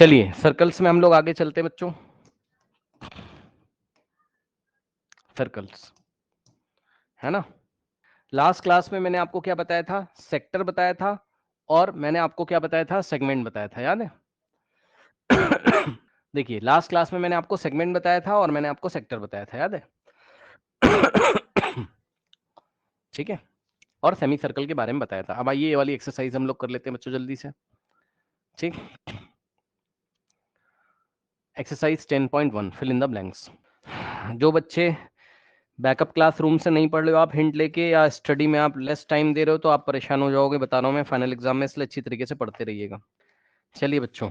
चलिए सर्कल्स में हम लोग आगे चलते हैं बच्चों। सर्कल्स है ना। लास्ट क्लास में मैंने आपको क्या बताया था, सेक्टर बताया था, और मैंने आपको क्या बताया था, सेगमेंट बताया था, याद है। देखिए लास्ट क्लास में मैंने आपको सेगमेंट बताया था और मैंने आपको सेक्टर बताया था, याद है। ठीक है, और सेमी सर्कल के बारे में बताया था। अब आइए ये वाली एक्सरसाइज हम लोग कर लेते हैं बच्चों जल्दी से। ठीक, exercise 10.1 fill in the blanks. जो बच्चे बैकअप क्लासरूम से नहीं पढ़ रहे हो आप हिंट लेके, या स्टडी में आप लेस टाइम दे रहे हो, तो आप परेशान हो जाओगे, बता रहा हूं मैं फाइनल एग्जाम में, इसलिए अच्छी तरीके से पढ़ते रहिएगा। चलिए बच्चों,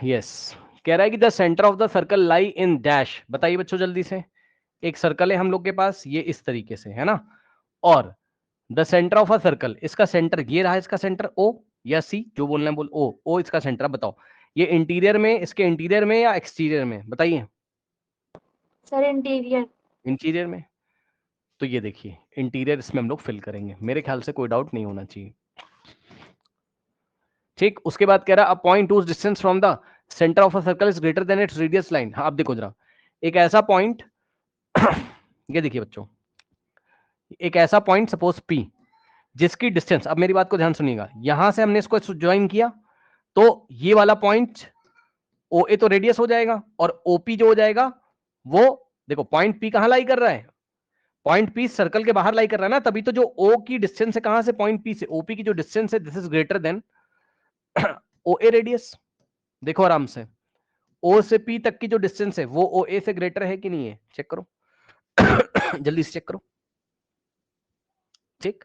यस, कह रहा है कि the centre of the circle lie in dash. बताइए बच्चों जल्दी से। एक सर्कल है हम लोग के पास, ये इस तरीके से है ना, और the centre of a circle, इसका सेंटर ये रहा, इसका सेंटर ओ या सी, जो बोलना है बोल। ओ इसका सेंटर। बताओ ये इंटीरियर में, इसके इंटीरियर में या एक्सटीरियर में, बताइए। Sir interior. इंटीरियर में। तो ये देखिए इंटीरियर इसमें हम लोग फिल करेंगे, मेरे ख्याल से कोई डाउट नहीं होना चाहिए। ठीक, उसके बाद कह रहा है अ point whose distance from the centre of a circle is greater than its radius line. हाँ अब देखो जरा, एक ऐसा पॉइंट ये देखिए बच्चों, एक ऐसा पॉइंट सपोज P, जिसकी डिस्टेंस, अब मेरी बात को ध्यान सुनिएगा, यहां से हमने इसको ज्वाइन किया, तो ये वाला पॉइंट OA तो रेडियस हो जाएगा, और OP जो हो जाएगा वो, देखो पॉइंट P कहां लाई कर रहा है, पॉइंट P सर्कल के बाहर लाई कर रहा है ना, तभी तो जो O की डिस्टेंस है कहां से, पॉइंट P से, OP की जो डिस्टेंस है this is greater then OA radius. देखो आराम से, O से P तक की जो डिस्टेंस है वो OA से ग्रेटर है कि नहीं है, चेक करो। जल्दी से चेक करो। ठीक,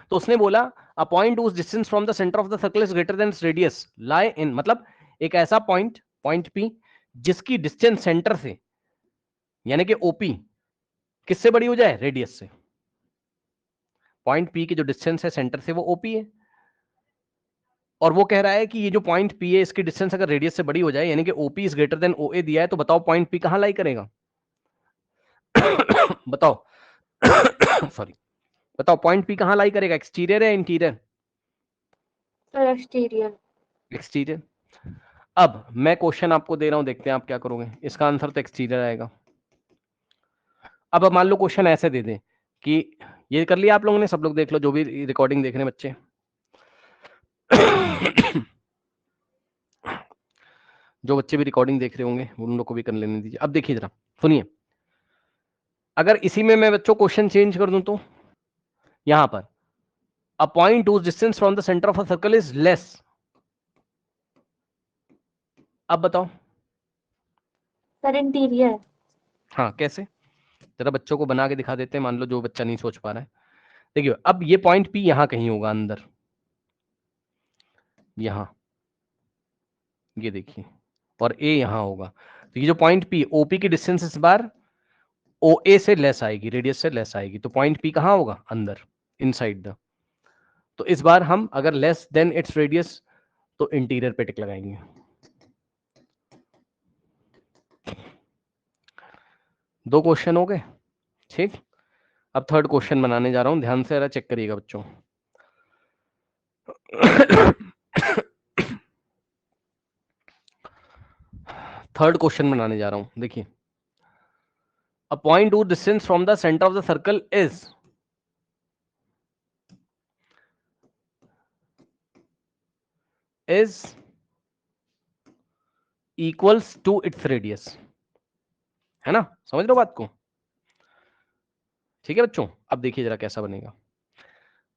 तो उसने बोला a point whose distance from the centre of the circle is greater than its radius lie in, मतलब एक ऐसा पॉइंट, पॉइंट P जिसकी डिस्टेंस सेंटर से, यानी कि OP किससे बड़ी हो जाए, रेडियस से। पॉइंट P की जो डिस्टेंस है सेंटर से वो OP है, और वो कह रहा है कि ये जो पॉइंट P है इसकी डिस्टेंस अगर रेडियस से बड़ी हो जाए, यानी कि OP is greater then OA दिया है, तो बताओ पॉइंट P कहां लाई करेगा। बताओ सॉरी, बताओ पॉइंट P कहां लाई करेगा, एक्सटीरियर या इंटीरियर। Sir exterior. एक्सटीरियर। अब मैं क्वेश्चन आपको दे रहा हूं, देखते हैं आप क्या करोगे। इसका आंसर तो एक्सटीरियर आएगा। अब मान लो क्वेश्चन ऐसे दे दें कि, ये कर लिया आप लोगों ने, सब लोग देख लो जो भी रिकॉर्डिंग देख रहे हैं बच्चे। जो बच्चे भी रिकॉर्डिंग देख रहे होंगे उन लोग को भी कर लेने दीजिए। अब देखिए जरा, सुनिए, अगर इसी में मैं बच्चों क्वेश्चन चेंज कर दूं, तो यहां पर अ point whose distance from the centre of a circle is less, अब बताओ। Sir interior. हाँ कैसे, जरा बच्चों को बना के दिखा देते हैं, मान लो जो बच्चा नहीं सोच पा रहा है। देखिए अब ये पॉइंट P यहां कहीं होगा अंदर, यहां, ये देखिए, और A यहां होगा, तो ये जो पॉइंट P, OP की डिस्टेंस इस बार OA से लेस आएगी, रेडियस से लेस आएगी, तो पॉइंट P कहां होगा, अंदर, इनसाइड द। तो इस बार हम अगर लेस देन इट्स रेडियस, तो इंटीरियर पे टिक लगाएंगे। दो क्वेश्चन हो गए। ठीक, अब थर्ड क्वेश्चन बनाने जा रहा हूं, ध्यान से जरा चेक करिएगा बच्चों। थर्ड क्वेश्चन बनाने जा रहा हूं, देखिए a point whose distance from the centre of the circle is equals to its radius, है ना, समझ लो बात को। ठीक है बच्चों, अब देखिए जरा कैसा बनेगा।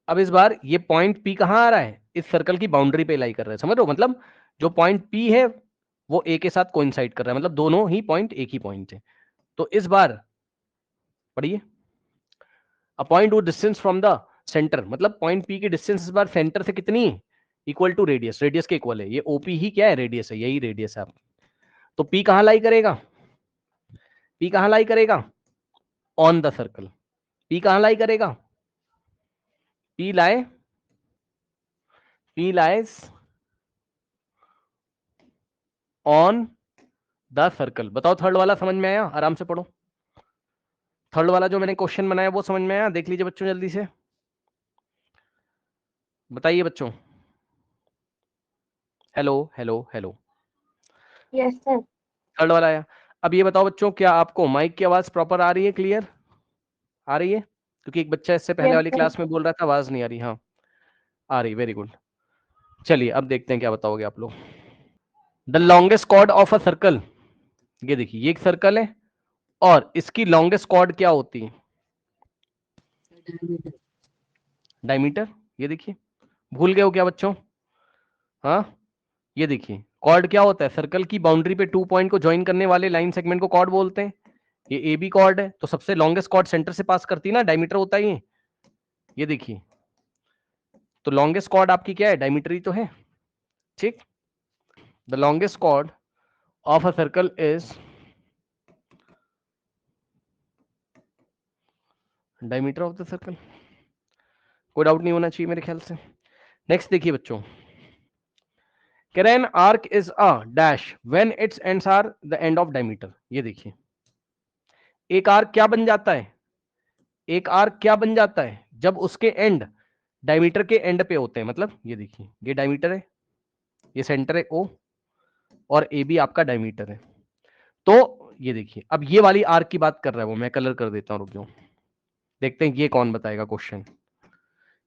अब इस बार ये पॉइंट P कहां आ रहा है, इस सर्कल की बाउंड्री पे लाई कर रहा है, समझ लो, मतलब जो पॉइंट P है वो A के साथ कोइंसाइड कर रहा है, मतलब दोनों ही पॉइंट एक ही पॉइंट है। तो इस बार पढ़िए, अ पॉइंट वो डिस्टेंस फ्रॉम द सेंटर, मतलब पॉइंट P की डिस्टेंस इस बार सेंटर से कितनी है, इक्वल टू रेडियस, रेडियस के इक्वल है, ये OP ही क्या है, रेडियस है, यही रेडियस है आप। तो P कहां लाई करेगा, P कहां लाई करेगा, ऑन द सर्कल। P कहां लाई करेगा, P लाए, P lies on the circle. बताओ थर्ड वाला समझ में आया, आराम से पढ़ो। थर्ड वाला जो मैंने क्वेश्चन बनाया वो समझ में आया, देख लीजिए बच्चों जल्दी से, बताइए बच्चों। Hello hello hello, yes sir. Third वाला आया। अब ये बताओ बच्चों, क्या आपको माइक की आवाज प्रॉपर आ रही है, क्लियर आ रही है? क्योंकि एक बच्चा इससे पहले यस वाली सर। क्लास में बोल रहा था आवाज नहीं आ रही। हाँ आ रही, वेरी गुड। चलिए अब देखते हैं क्या बताओगे आप लोग। The longest chord of a circle, ये देखिए ये एक सर्कल है और इसकी लॉन्गेस्ट कॉर्ड क्या होती है? डायमीटर। ये देखिए, भूल गए हो क्या बच्चों? हाँ ये देखिए कॉर्ड क्या होता है? सर्कल की बाउंड्री पे 2 पॉइंट को ज्वाइन करने वाले लाइन सेगमेंट को कॉर्ड बोलते हैं। ये ए बी कॉर्ड है, तो सबसे लॉन्गेस्ट कॉर्ड सेंटर से पास करती है ना, डायमीटर होता है ये देखिए। तो लॉन्गेस्ट कॉर्ड आपकी क्या है? डायमीटर ही तो है। ठीक, the longest chord of a circle is diameter of the circle. कोई डाउट नहीं होना चाहिए मेरे ख्याल से। नेक्स्ट देखिए बच्चों, an arc is a dash when its ends are the end of diameter। ये देखिए एक आर्क क्या बन जाता है? एक आर्क क्या बन जाता है जब उसके एंड डायमीटर के एंड पे होते हैं। मतलब ये देखिए ये डायमीटर है, ये सेंटर है ओ, और ए बी आपका डायमीटर है। तो ये देखिए अब ये वाली आर्क की बात कर रहा है वो, मैं कलर कर देता हूं, रुक जाओ देखते हैं ये कौन बताएगा क्वेश्चन।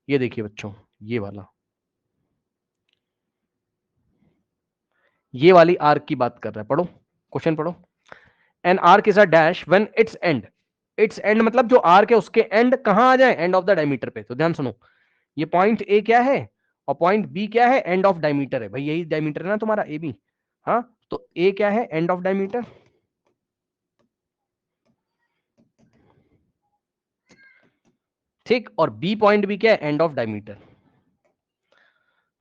ये देखिए बच्चों ये वाला, ये वाली आर्क की बात कर रहा है। पढ़ो क्वेश्चन पढ़ो। An arc is a dash when it's and, it's and मतलब जो आर्क है उसके एंड कहां आ जाए? एंड ऑफ द डायमीटर पे। तो ध्यान सुनो, ये पॉइंट ए क्या है और पॉइंट बी क्या है? एंड ऑफ डायमीटर है भाई, यही डायमीटर है ना तुम्हारा ए बी। हाँ तो ए क्या है? End of diameter. ठीक, और बी पॉइंट भी क्या है? End of diameter.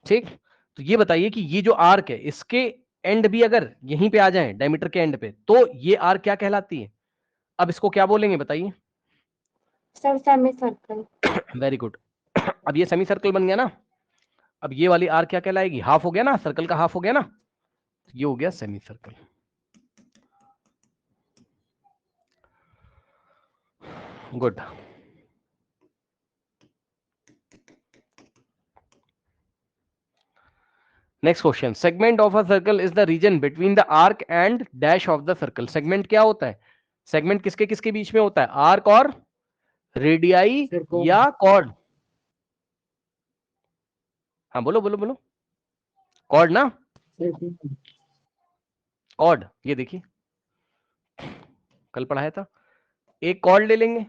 ठीक, तो ये बताइए कि ये जो आर्क है इसके एंड भी अगर यहीं पे आ जाए डायमीटर के एंड पे, तो ये आर्क क्या कहलाती है? अब इसको क्या बोलेंगे बताइए? Sir semi circle. Very good. अब ये सेमी सर्कल बन गया ना। अब ये वाली आर्क क्या कहलाएगी? हाफ हो गया ना, सर्कल का हाफ हो गया ना, ये हो गया semi circle. Good. Next question, segment of a circle is the region between the arc and dash of the circle. Segment क्या होता है? सेगमेंट किसके किसके बीच में होता है? आर्क और रेडियाई या कॉर्ड? हाँ बोलो बोलो बोलो। कॉर्ड ना, कॉर्ड। ये देखिए कल पढ़ाया था, एक कॉर्ड ले लेंगे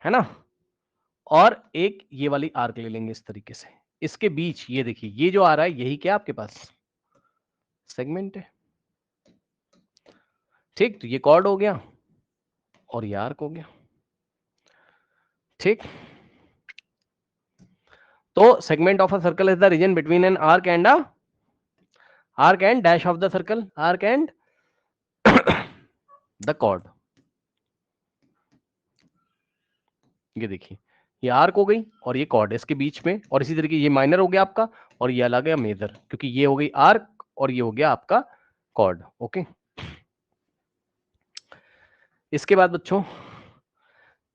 है ना, और एक ये वाली आर्क ले लेंगे इस तरीके से। इसके बीच ये देखिए ये जो आ रहा है यही क्या आपके पास सेगमेंट है। ठीक, तो ये कॉर्ड हो गया और ये आर्क हो गया। ठीक, तो segment of a circle is the region between an arc and a arc and dash of the circle, arc and the chord. ये देखिए ये आर्क हो गई और ये कॉर्ड इसके बीच में, और इसी तरीके ये माइनर हो गया आपका और ये अलग गया मेजर, क्योंकि ये हो गई आर्क और ये हो गया आपका कॉर्ड। ओके, इसके बाद बच्चों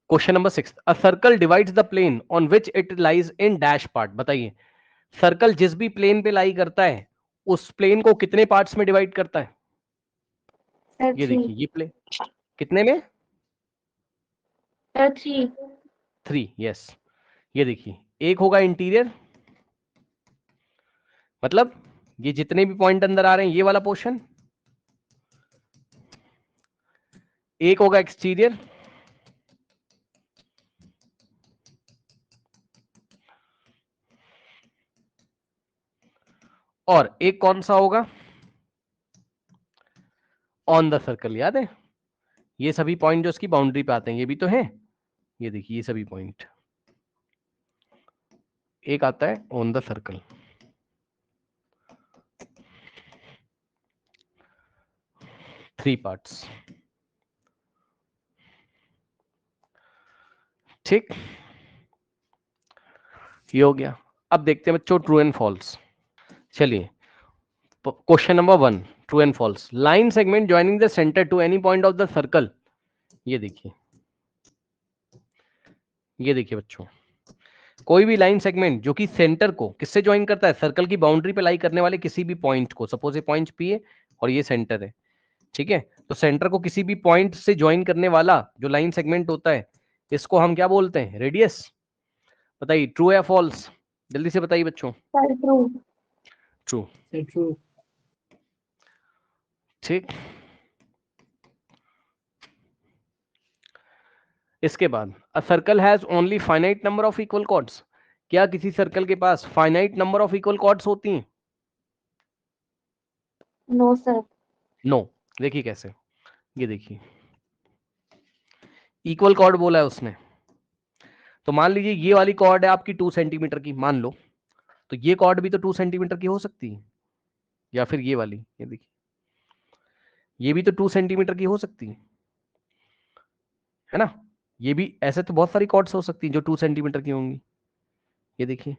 question number 6, a circle divides the plane on which it lies in dash part. बताइए सर्कल जिस भी प्लेन पे लाई करता है उस प्लेन को कितने पार्ट्स में डिवाइड करता है? सर ये 3। देखिए ये प्लेन कितने में? सर 3। 3, यस। ये देखिए एक होगा इंटीरियर, मतलब ये जितने भी पॉइंट अंदर आ रहे हैं ये वाला पोर्शन, एक होगा एक्सटीरियर, और एक कौन सा होगा? On the circle. याद है ये सभी पॉइंट जो इसकी बाउंड्री पे आते हैं ये भी तो है। ये देखिए ये सभी पॉइंट, एक आता है on the circle. Three parts. ठीक, ये हो गया। अब देखते हैं बच्चों ट्रू एंड फॉल्स। चलिए question number 1, true and false. Line segment joining the centre to any point of the circle. ये देखिए, ये देखिए बच्चों कोई भी लाइन सेगमेंट जो कि सेंटर को किससे ज्वाइन करता है, सर्कल की बाउंड्री पे लाई करने वाले किसी भी पॉइंट को, सपोज ये पॉइंट पी है और ये सेंटर है, ठीक है, तो सेंटर को किसी भी पॉइंट से ज्वाइन करने वाला जो लाइन सेगमेंट होता है इसको हम क्या बोलते हैं, रेडियस। बताइए ट्रू या फॉल्स, जल्दी से बताइए बच्चों। Sir true. ट्रू। ट्रू। ठीक, इसके बाद a circle has only finite number of equal chords, क्या किसी सर्कल के पास finite number of equal chords होती हैं? No sir. नो। देखिए कैसे, ये देखिए इक्वल कॉर्ड बोला है उसने, तो मान लीजिए ये वाली कॉर्ड है आपकी 2 सेंटीमीटर की, मान लो, तो ये कॉर्ड भी तो 2 सेंटीमीटर की हो सकती है, या फिर ये वाली, ये देखिए ये भी तो 2 सेंटीमीटर की हो सकती है ना, ये भी, ऐसे तो बहुत सारी कॉर्ड्स हो सकती हैं जो 2 सेंटीमीटर की होंगी, ये देखिए।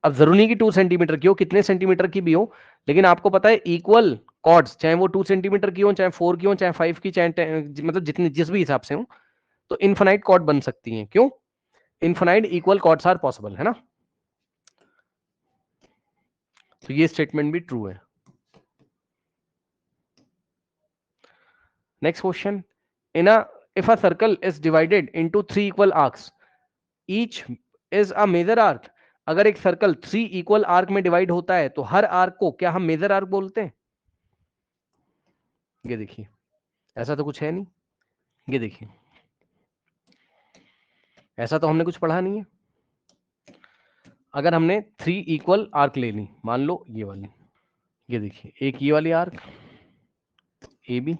अब जरूरी नहीं कि 2 सेंटीमीटर की हो, कितने सेंटीमीटर की भी हो, लेकिन आपको पता है इक्वल कॉर्ड्स चाहे वो 2 सेंटीमीटर की हो, चाहे 4 की हो, चाहे 5 की, चाहे मतलब जितने जिस भी हिसाब से हो, तो इनफाइनाइट कॉर्ड बन सकती हैं। क्यों? Infinite equal chords are possible, है ना। तो ये स्टेटमेंट भी ट्रू है। Next question, in a if a circle is divided into 3 equal arcs, each is a major arc, अगर एक सर्कल 3 इक्वल आर्क में डिवाइड होता है तो हर आर्क को क्या हम मेजर आर्क बोलते हैं? ये देखिए ऐसा तो कुछ है नहीं, ये देखिए ऐसा तो हमने कुछ पढ़ा नहीं है। अगर हमने 3 इक्वल आर्क ले ली, मान लो ये वाली, ये देखिए एक ये वाली आर्क ए बी,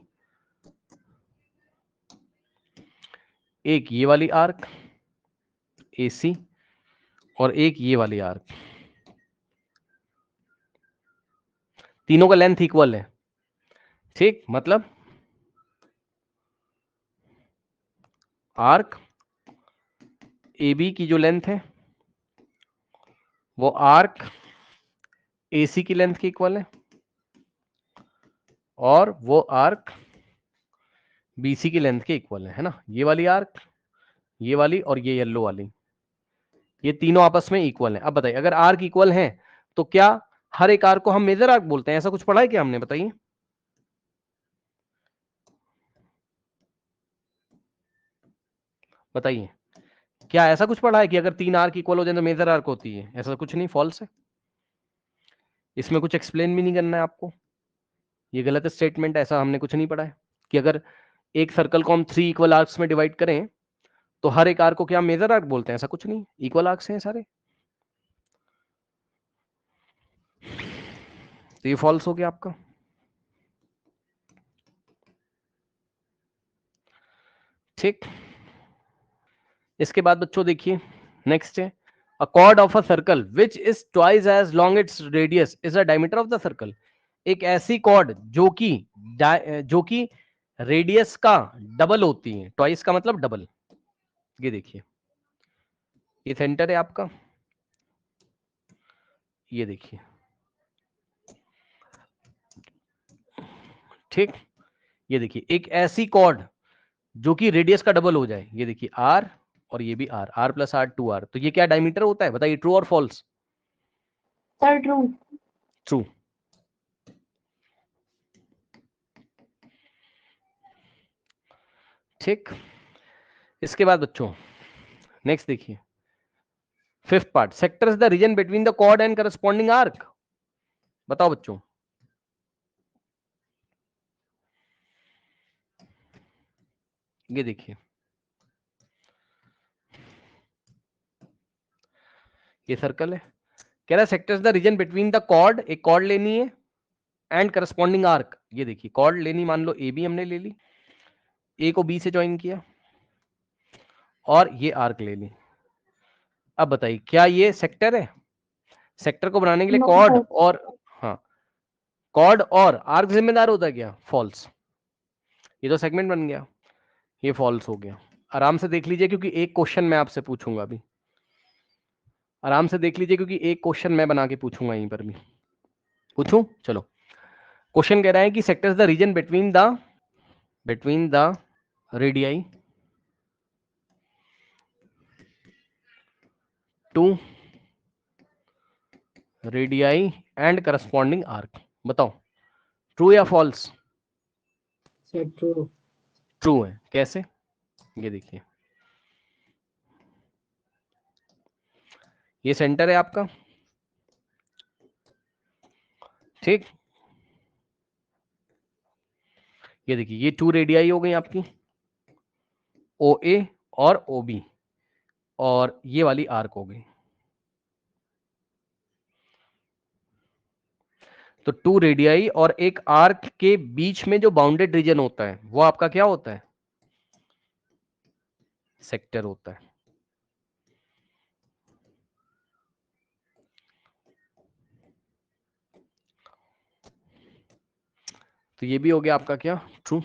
एक ये वाली आर्क ए सी, और एक ये वाली आर्क, तीनों का लेंथ इक्वल है, ठीक, मतलब आर्क ए बी की जो लेंथ है वो आर्क ए सी की लेंथ के इक्वल है, और वो आर्क बी सी की लेंथ के इक्वल है ना। ये वाली आर्क, ये वाली और ये येलो वाली, ये तीनों आपस में इक्वल है। अब बताइए अगर आर्क इक्वल है तो क्या हर एक आर्क को हम मेजर आर्क बोलते हैं? ऐसा कुछ पढ़ा है क्या हमने, बताइए। बताइए क्या ऐसा कुछ पढ़ा है कि अगर 3 आर्क इक्वल हो जाए तो मेजर आर्क होती है? ऐसा कुछ नहीं, फॉल्स है। इसमें कुछ एक्सप्लेन भी नहीं करना है आपको, ये गलत स्टेटमेंट, ऐसा हमने कुछ नहीं पढ़ा है कि अगर एक सर्कल को हम 3 इक्वल आर्क्स में डिवाइड करें तो हर एक आर्क को क्या मेजर आर्क बोलते हैं? ऐसा कुछ नहीं, इक्वल आर्क्स हैं सारे। तो ये फॉल्स हो गया आपका। ठीक, इसके बाद बच्चों देखिए नेक्स्ट है, a chord of a circle which is twice as long its radius is a diameter of the circle। एक ऐसी कॉर्ड जो कि रेडियस का डबल होती है, ट्वाइस का मतलब डबल। ये देखिए ये सेंटर है आपका, ये देखिए, ठीक, ये देखिए एक ऐसी कॉर्ड जो कि रेडियस का डबल हो जाए, ये देखिए आर और ये भी are, are plus are 2r, तो ये क्या डायमीटर होता है? बताइए ट्रू और फॉल्स। Sir true. ट्रू। ठीक, इसके बाद बच्चों नेक्स्ट देखिए, fifth part, sector is the region between the chord and corresponding arc. बताओ बच्चों, ये देखिए ये सर्कल है, कह रहा है sector is the region between the chord, एक कॉर्ड लेनी है, एंड करस्पॉन्डिंग आर्क। ये देखिए कॉर्ड लेनी, मान लो ए बी हमने ले ली, ए को बी से ज्वाइन किया और ये आर्क ले ली। अब बताइए क्या ये सेक्टर है? सेक्टर को बनाने के लिए नो कॉर्ड सर। और, हाँ, कॉर्ड और आर्क जिम्मेदार होता है क्या? फॉल्स। ये तो सेगमेंट बन गया, ये फॉल्स हो गया। आराम से देख लीजिए क्योंकि एक क्वेश्चन मैं आपसे पूछूंगा अभी, आराम से देख लीजिए क्योंकि एक क्वेश्चन मैं बना के पूछूंगा, यहीं पर भी पूछूं। चलो, क्वेश्चन कह रहा है कि sector is the region between the radii to radii and corresponding arc. बताओ ट्रू या फॉल्स? Sir true. ट्रू है। कैसे? ये देखिए, ये सेंटर है आपका, ठीक। ये देखिए, ये टू रेडियाई हो गई आपकी, ओ ए और ओ बी, और ये वाली आर्क हो गई। तो टू रेडियाई और एक आर्क के बीच में जो बाउंडेड रीजन होता है वो आपका क्या होता है? सेक्टर होता है। तो ये भी हो गया आपका क्या? True.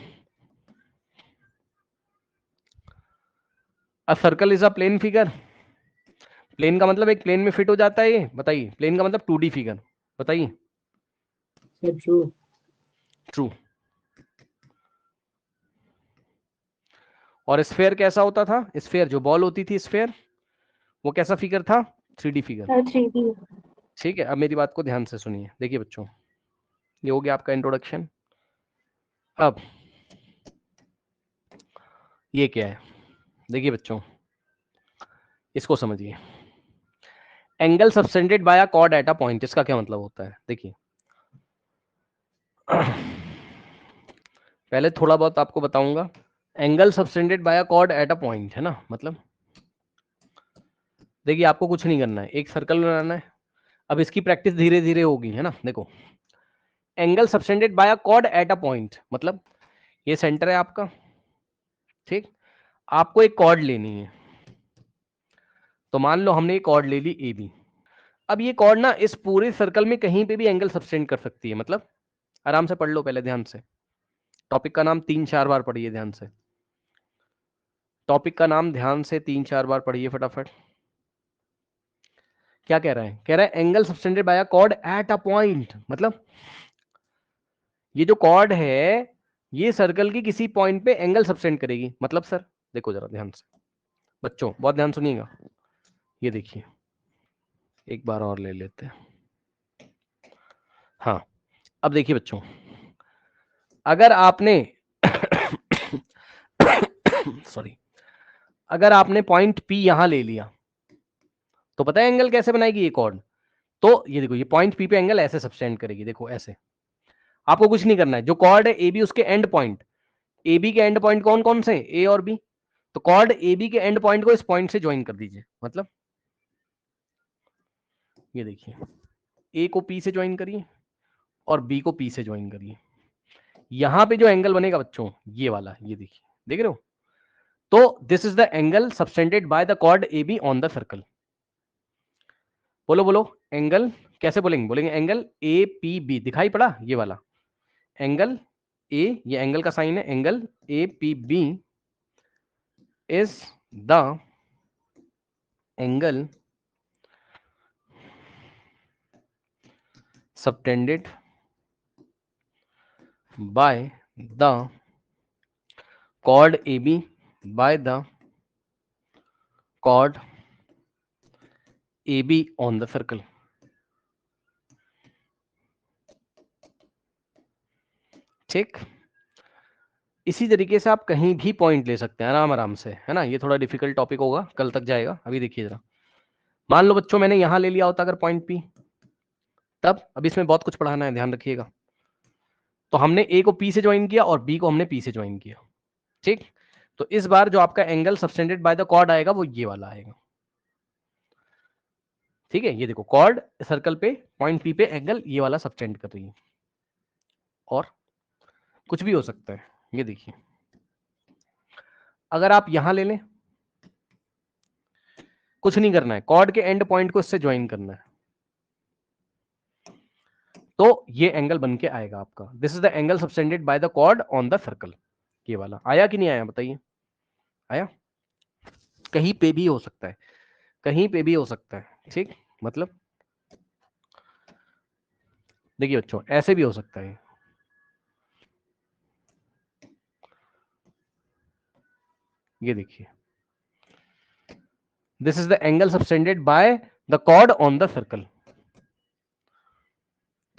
A circle is a plane figure. Plane का मतलब एक प्लेन में फिट हो जाता है ये, बताइए। प्लेन का मतलब 2D फिगर, बताइए। Sir true. ट्रू। और स्फेयर कैसा होता था? स्फेयर जो बॉल होती थी, स्फेयर, वो कैसा फिगर था? 3D figure. Sir 3D। ठीक है, अब मेरी बात को ध्यान से सुनिए। देखिए बच्चों, ये हो गया आपका इंट्रोडक्शन। अब ये क्या है? देखिए बच्चों, इसको समझिए। Angle subtended bye a cord at a point, इसका क्या मतलब होता है? देखिए पहले थोड़ा बहुत आपको बताऊंगा। Angle subtended bye a cord at a point है ना, मतलब देखिए आपको कुछ नहीं करना है, एक सर्कल बनाना है। अब इसकी प्रैक्टिस धीरे धीरे होगी, है ना। देखो, angle subtended bye a cord at a point मतलब ये सेंटर है आपका, ठीक। आपको एक कॉर्ड लेनी है, तो मान लो हमने एक कॉर्ड ले ली ए बी। अब ये कॉर्ड ना इस पूरे सर्कल में कहीं पे भी एंगल सबटेंड कर सकती है। मतलब आराम से पढ़ लो पहले ध्यान से, टॉपिक का नाम 3-4 बार पढ़िए ध्यान से। टॉपिक का नाम ध्यान से 3-4 बार पढ़िए फटाफट। क्या कह रहा है? कह रहा है angle subtended bye a cord at a point, मतलब ये जो कॉर्ड है ये सर्कल की किसी पॉइंट पे एंगल सबटेंड करेगी। मतलब सर देखो जरा ध्यान से, बच्चों बहुत ध्यान सुनिएगा। ये देखिए, एक बार और ले लेते हैं। हाँ, अब देखिए बच्चों, अगर आपने सॉरी, अगर आपने पॉइंट पी यहां ले लिया तो पता है एंगल कैसे बनाएगी ये कॉर्ड? तो ये देखो, ये पॉइंट पी पे एंगल ऐसे सबटेंड करेगी, देखो ऐसे। आपको कुछ नहीं करना है, जो कॉर्ड है ए बी उसके एंड पॉइंट, ए बी के एंड पॉइंट कौन कौन से? ए और बी। तो कॉर्ड ए बी के एंड पॉइंट को इस पॉइंट से ज्वाइन कर दीजिए। मतलब ये देखिए, ए को पी से ज्वाइन करिए और बी को पी से ज्वाइन करिए। यहां पे जो एंगल बनेगा बच्चों, ये वाला, ये देखिए, देख रहे हो? तो this is the angle subtended by the chord A be on the circle. बोलो बोलो, एंगल कैसे बोलेंगे? बोलेंगे एंगल ए पी बी, दिखाई पड़ा ये वाला एंगल ए, ये एंगल का साइन है, angle A P B is the angle subtended by the chord AB by the chord AB on the circle। ठीक, इसी तरीके से आप कहीं भी पॉइंट ले सकते हैं आराम आराम से, है ना। ये थोड़ा डिफिकल्ट टॉपिक होगा, कल तक जाएगा। अभी देखिए जरा, मान लो बच्चों मैंने यहां ले लिया होता अगर पॉइंट पी, तब अब इसमें बहुत कुछ पढ़ाना है, ध्यान रखिएगा। तो हमने ए को पी से ज्वाइन किया और बी को हमने पी से ज्वाइन किया, ठीक। तो इस बार जो आपका angle subtended by the chord आएगा वो ये वाला आएगा, ठीक है। ये देखो, कॉर्ड सर्कल पे पॉइंट पी पे एंगल ये वाला सबटेंड कर रही है, और कुछ भी हो सकता है। ये देखिए, अगर आप यहां ले लें, कुछ नहीं करना है, कॉर्ड के एंड पॉइंट को इससे ज्वाइन करना है, तो ये एंगल बन के आएगा आपका। This is the angle subtended by the chord on the circle. ये वाला आया कि नहीं आया, बताइए? आया? कहीं पे भी हो सकता है, कहीं पे भी हो सकता है, ठीक। मतलब देखिए बच्चों, ऐसे भी हो सकता है, ये देखिए, this is the angle subtended by the chord on the circle.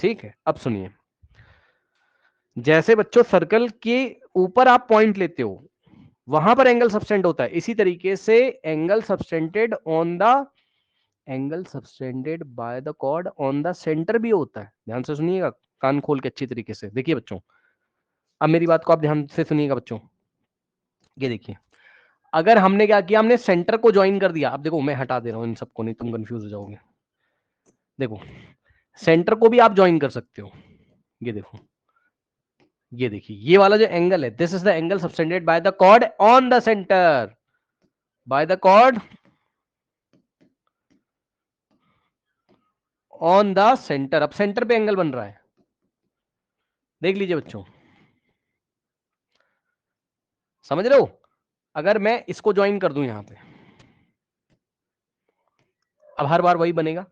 ठीक है, अब सुनिए, जैसे बच्चों सर्कल के ऊपर आप पॉइंट लेते हो वहां पर एंगल सबटेंड होता है, इसी तरीके से angle subtended by the chord on the centre भी होता है। ध्यान से सुनिएगा, कान खोल के अच्छी तरीके से देखिए बच्चों। अब मेरी बात को आप ध्यान से सुनिएगा बच्चों। ये देखिए, अगर हमने क्या किया, हमने सेंटर को ज्वाइन कर दिया। अब देखो मैं हटा दे रहा हूं इन सबको, नहीं तुम कंफ्यूज हो जाओगे। देखो सेंटर को भी आप ज्वाइन कर सकते हो। ये देखो, ये देखिए, ये वाला जो एंगल है, this is the angle subtended by the chord on the centre, by the chord on the centre. अब सेंटर पे एंगल बन रहा है, देख लीजिए बच्चों, समझ रहे हो। अगर मैं इसको ज्वाइन कर दूं यहां पे, अब हर बार वही बनेगा,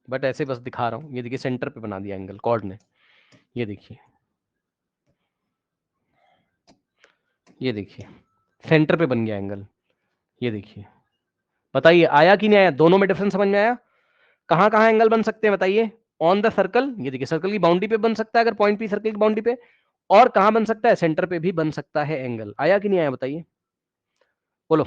बट ऐसे बस दिखा रहा हूं। ये देखिए सेंटर पे बना दिया एंगल कॉर्ड ने। ये देखिए, ये देखिए सेंटर पे बन गया एंगल। ये देखिए, बताइए आया कि नहीं आया, दोनों में डिफरेंस समझ में आया। कहां कहां एंगल बन सकते हैं बताइए। ऑन द सर्कल, ये देखिए सर्कल की बाउंड्री पे बन सकता है अगर पॉइंट पी सर्कल की बाउंड्री पे, और कहां बन सकता है, सेंटर पे भी बन सकता है एंगल। आया कि नहीं आया बताइए, बोलो।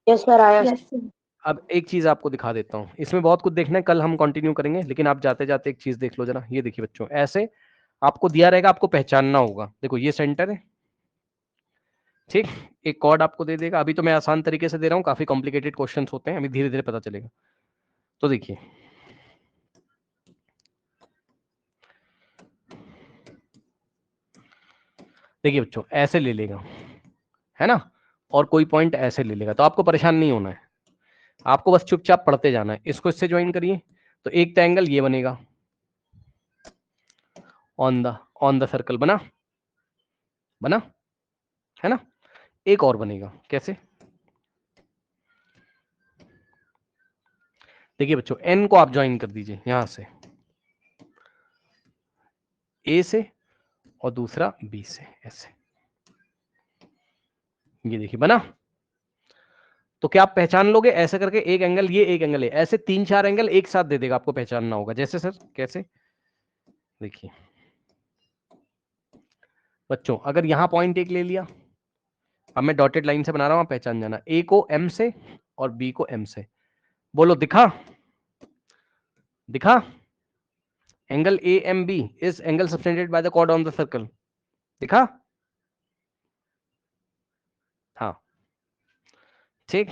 यस सर आया। Yes, sir. अब एक चीज आपको दिखा देता हूं, इसमें बहुत कुछ देखना है, कल हम कंटिन्यू करेंगे, लेकिन आप जाते जाते एक चीज देख लो जरा। ये देखिए बच्चों, ऐसे आपको दिया रहेगा, आपको पहचानना होगा। देखो ये सेंटर है, ठीक, एक कॉर्ड आपको दे देगा। अभी तो मैं आसान तरीके से दे रहा हूँ, काफी कॉम्प्लिकेटेड क्वेश्चंस होते हैं, अभी धीरे धीरे पता चलेगा। तो देखिए, देखिए बच्चों, ऐसे ले लेगा, है ना, और कोई पॉइंट ऐसे ले लेगा, तो आपको परेशान नहीं होना है, आपको बस चुपचाप पढ़ते जाना है। इसको इससे ज्वाइन करिए, तो एक तो एंगल ये बनेगा ऑन द सर्कल, बना बना, है ना। एक और बनेगा, कैसे, देखिए बच्चों, एन को आप ज्वाइन कर दीजिए यहां से, ए से और दूसरा बी से, ऐसे। ये देखिए बना। तो क्या आप पहचान लोगे ऐसे करके, एक एंगल ये, एक एंगल ये, ऐसे 3-4 एंगल एक साथ दे देगा, आपको पहचानना होगा। जैसे सर कैसे, देखिए बच्चों, अगर यहां पॉइंट एक ले लिया, अब मैं डॉटेड लाइन से बना रहा हूं, आप पहचान जाना, ए को एम से और बी को एम से। बोलो, दिखा दिखा, angle A M B is angle subtended by the chord on the circle, दिखा। हाँ ठीक,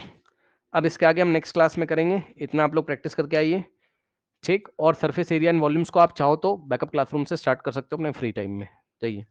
अब इसके आगे हम नेक्स्ट क्लास में करेंगे, इतना आप लोग प्रैक्टिस करके आइए, ठीक। और सरफेस एरिया एंड वॉल्यूम्स को आप चाहो तो बैकअप क्लासरूम से स्टार्ट कर सकते हो अपने फ्री टाइम में, चाहिए।